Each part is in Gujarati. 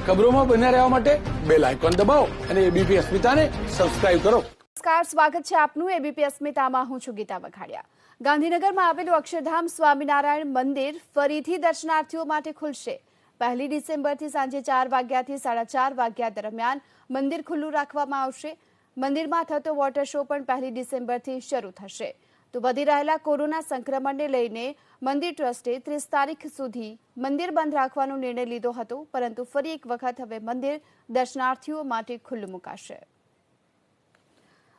ખબરોમાં બન્યા રહેવા માટે બેલ આઇકોન દબાવો અને એબીપી અસ્મિતાને સબસ્ક્રાઇબ કરો. નમસ્કાર, સ્વાગત છે આપનું એબીપી અસ્મિતામાં. હું છું ગીતા વઘાડિયા. ગાંધીનગરમાં આવેલું અક્ષરધામ સ્વામિનારાયણ મંદિર ફરીથી દર્શનાર્થીઓ માટે ખુલશે. 1 ડિસેમ્બરથી સાંજે 4 વાગ્યાથી 4:30 વાગ્યા દરમિયાન મંદિર ખુલ્લું રાખવામાં આવશે. મંદિરમાં થતો વોટર શો પણ 1 ડિસેમ્બરથી શરૂ થશે. તો વધી રહેલા કોરોના સંક્રમણને લઈને મંદિર ટ્રસ્ટે 30 તારીખ સુધી મંદિર બંધ રાખવાનો નિર્ણય લીધો હતો, પરંતુ ફરી એક વખત હવે મંદિર દર્શનાર્થીઓ માટે ખુલ્લું મુકાશે.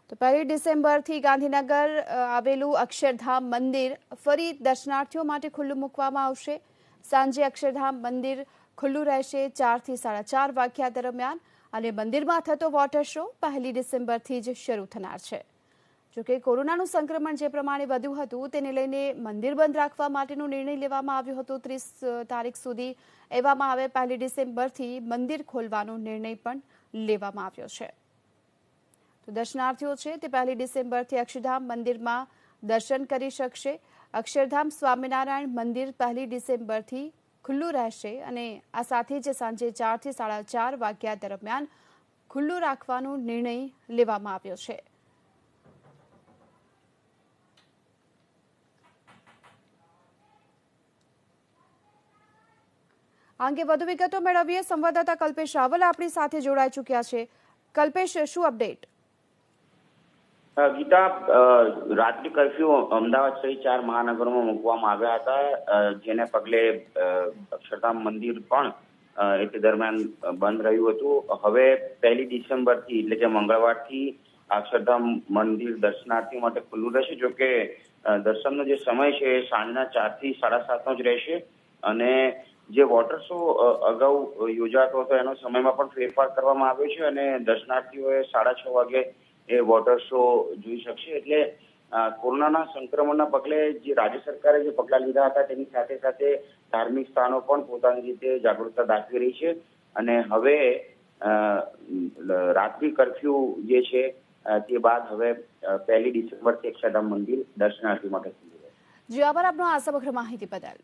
તો 1 ડિસેમ્બરથી ગાંધીનગર આવેલું અક્ષરધામ મંદિર ફરી દર્શનાર્થીઓ માટે ખુલ્લું મૂકવામાં આવશે. સાંજે અક્ષરધામ મંદિર ખુલ્લું રહેશે 4 થી 4:30 વાગ્યા દરમિયાન, અને મંદિરમાં થતો વોટર શો 1 ડિસેમ્બરથી જ શરૂ થનાર છે. જોકે કોરોનાનું સંક્રમણ જે પ્રમાણે વધ્યું હતું તેને લઈને મંદિર બંધ રાખવા માટેનો નિર્ણય લેવામાં આવ્યો હતો 30 તારીખ સુધી. એવામાં હવે 1 ડિસેમ્બરથી મંદિર ખોલવાનો નિર્ણય પણ લેવામાં આવ્યો છે. તો દર્શનાર્થીઓ છે તે 1 ડિસેમ્બરથી અક્ષરધામ મંદિરમાં દર્શન કરી શકશે. અક્ષરધામ સ્વામિનારાયણ મંદિર 1 ડિસેમ્બરથી ખુલ્લું રહેશે, અને આ સાથે જ સાંજે 4 થી 4:30 વાગ્યા દરમિયાન ખુલ્લું રાખવાનો નિર્ણય લેવામાં આવ્યો છે. આ અંગે વધુ વિગતો મેળવીએ. સંવાદદાતા કલ્પેશ રાવલ આપણી સાથે જોડાઈ ચૂક્યા છે. કલ્પેશ, શું અપડેટ? ગીતા, રાત્રિ કર્ફ્યુ અમદાવાદ સહિત 4 મહાનગરોમાં મૂકવામાં આવ્યા હતા, જેને પગલે અક્ષરધામ મંદિર પણ એ દરમિયાન બંધ રહ્યું હતું. હવે 1 ડિસેમ્બરથી એટલે કે મંગળવારથી અક્ષરધામ મંદિર દર્શનાર્થીઓ માટે ખુલ્લું રહેશે. જોકે દર્શનનો જે સમય છે એ સાંજના 4 થી 7:30 જ રહેશે, અને જે વોટર શો અગાઉ યોજાતો હતો એનો સમયમાં પણ ફેરફાર કરવામાં આવ્યો છે, અને દર્શનાર્થીઓએ 6:30 વાગે એ વોટર શો જોઈ શકશે. એટલે કોરોનાના સંક્રમણના પગલે જે રાજ્ય સરકારે જે પગલાં લીધા હતા તેની સાથે સાથે ધાર્મિક સ્થાનો પણ પોતાની રીતે જાગૃતતા દાખવી રહી છે, અને હવે રાત્રિ કર્ફ્યુ જે છે તે બાદ હવે 1 ડિસેમ્બરથી અક્ષરધામ મંદિર દર્શનાર્થીઓ માટે ખુલ્લું રહેશે. જી આભાર આપનો આ સમગ્ર માહિતી બદલ.